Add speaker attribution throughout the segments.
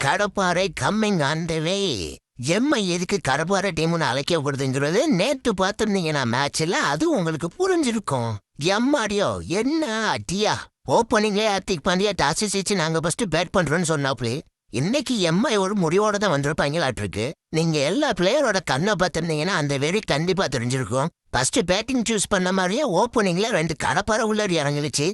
Speaker 1: கடப்பாறை coming on the way. MI எதுக்கு கடப்பாறை டீம்னு அழைக்கப்படுதுங்கிறது நேத்து பார்த்துருந்தீங்கன்னா மேட்ச்ல அது உங்களுக்கு புரிஞ்சிருக்கும். எம்மாடியோ என்ன அட்டியா. ஓப்பனிங்லே ஹார்திக் பாண்டியா டாஸ் ஜெயிச்சு நாங்க ஃபர்ஸ்ட் பேட் பண்றோம்னு சொன்னாப்லே இன்னைக்கு எம்ஐ ஒரு முடிவோட தான் வந்திருப்பாங்களாட்டிருக்கு. நீங்க எல்லா பிளேயரோட கண்ணை பார்த்துருந்தீங்கன்னா அந்த வெறி கண்டிப்பா தெரிஞ்சிருக்கும். ஃபர்ஸ்ட் பேட்டிங் சூஸ் பண்ண மாதிரியே ஓப்பனிங்ல 2 கடப்பாறை உள்ளாடி இறங்குச்சு.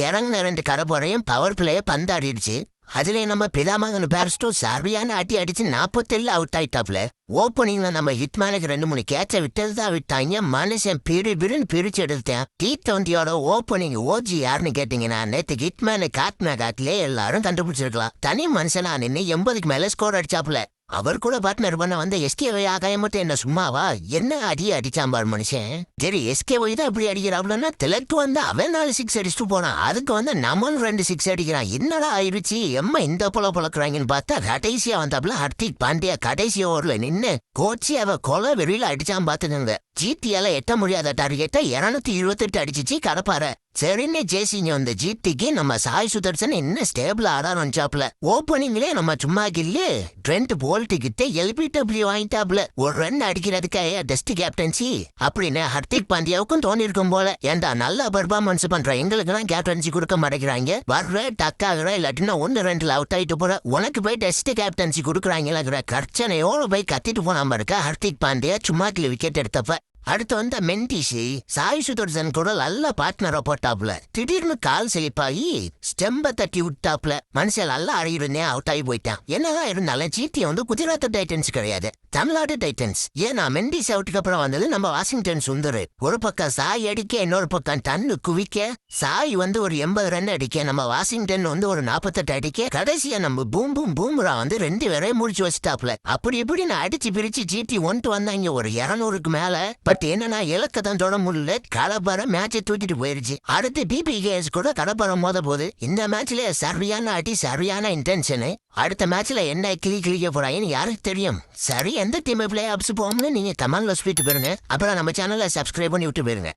Speaker 1: இறங்கின 2 கடப்பாறையும் பவர் பிளேய பந்தாடிடுச்சு. அதுல நம்ம பிதாமகன் பேர்ஸ்டோ சரியான அடி அடிச்சு 47 அவுட் ஆயிட்டாப்ல. ஓப்பனிங்ல நம்ம ஹிட்மேனுக்கு 2-3 கேட்ச விட்டதுதான் விட்டாங்க. மனுஷன் பிரின்னு பிரிச்சு எடுத்தேன். T20யோட ஓப்பனிங் ஓஜி யாருன்னு கேட்டீங்கன்னா நேத்து ஹிட்மேனு காட்டின காட்டிலே எல்லாரும் கண்டுபிடிச்சிருக்கலாம். தனி மனுஷனா நின்று 80க்கு மேல ஸ்கோர் அடிச்சாப்ல. அவர் கூட பார்ட்னர் பண்ண வந்த எஸ்கேவை ஆகாய மட்டும் என்ன சும்மாவா என்ன அடி அடிச்சாம்பார் மனுஷன். சரி எஸ்கேவை தான் இப்படி அடிக்கிறாப்லன்னா திலக்கு வந்து அவன் 4 6 அடிச்சுட்டு போனான். அதுக்கு வந்து நம்மளும் 2 6 அடிக்கிறான். என்னடா ஆயிடுச்சு எம்மா இந்த பொழக்கிறாங்கன்னு பார்த்தா கடைசியா வந்தாப்புல ஹர்திக் பாண்டியா கடைசி ஓவர்ல நின்னு கோச்சி அவ கொலை வெறியில அடிச்சான் பார்த்துங்க. ஜிடியால எட்ட முடியாத டார்கெட்டை 228 அடிச்சிச்சு கடப்பாறை. சரின்னு ஜேசிங்க வந்த ஜிடிக்கு நம்ம சாய் சுதர்சன் என்ன ஸ்டேபிள் ஆடாச்சாப்ல. ஓப்பனிங்லயே நம்ம சும்மா கில்லு ட்ரெண்ட் போல்ட் கிட்ட எல்பிடபிள்யூ வாங்கிட்டாப்ல. ஒரு ரன் அடிக்கிறதுக்கு டெஸ்ட் கேப்டன்சி அப்படின்னு ஹர்திக் பாண்டியாவுக்கும் தோணி இருக்கும் போல. ஏண்டா நல்ல பெர்ஃபார்மன்ஸ் பண்ற எங்களுக்குலாம் கேப்டன்சி கொடுக்க மாட்டேங்கிறாங்க. வர்ற டக்காகிற இல்லாட்டினா 1-2 அவுட் ஆயிட்டு போற உனக்கு போய் டெஸ்ட் கேப்டன்சி கொடுக்குறாங்கிற கர்ச்சனையோட போய் கத்திட்டு போனாம இருக்க ஹர்திக் பாண்டியா சும்மா கில்லு விக்கெட் எடுத்தப்ப. அடுத்து வந்த மென்டிஷி சாய் சுதர்சன் கூட நல்ல பார்ட்னரா போட்டாப்ல. திடீர்னு கால் செழிப்பாகி ஸ்டெம்ப தட்டி விட்டாப்ல. மனுஷன் நல்லா அறியிருந்தே அவுட் ஆகி போயிட்டான். என்னதான் இருந்தாலும் ஜிடி வந்து குஜராத் டைட்டன்ஸ் கிடையாது, தமிழ்நாடு டைட்டன்ஸ். ஏன்னா மெண்டிஸ் அவுட்டுக்கு அப்புறம் வந்தது நம்ம வாஷிங்டன் சுந்தர். ஒரு பக்கம் சாய் அடிக்க இன்னொரு பக்கம் டன்னு குவிக்க. சாய் வந்து ஒரு 80 ரன் அடிக்க நம்ம வாஷிங்டன் வந்து ஒரு 48 அடிக்க. கடைசியா நம்ம பூம்ரா வந்து 2 பேரையும் முடிச்சு வச்சுட்டாப்ல. அப்படி இப்படி நான் அடிச்சு பிரிச்சு ஜிடி ஒன்ட்டு வந்தாங்க ஒரு 200க்கு மேல. பட் என்னன்னா இலக்கத்தான் தொட முடியல. கடப்பாறை மேட்சை தூக்கிட்டு போயிருச்சு. அடுத்து பிபிகேஎஸ் கூட கடப்பாறை மோத போது இந்த மேட்ச்ல சரியான அடி சரியான இன்டென்ஷனு. அடுத்த மேட்ச்ல என்ன கிளிக்க போறாங்கன்னு யாருக்கு தெரியும். சரி எந்த டீம் பிளே ஆப்ஸ் போகும்னு நீங்க கமெண்ட்ல சொல்லிட்டு போயிருங்க. அப்புறம் நம்ம சேனலை சப்ஸ்கிரைப் பண்ணி விட்டு போயிருங்க.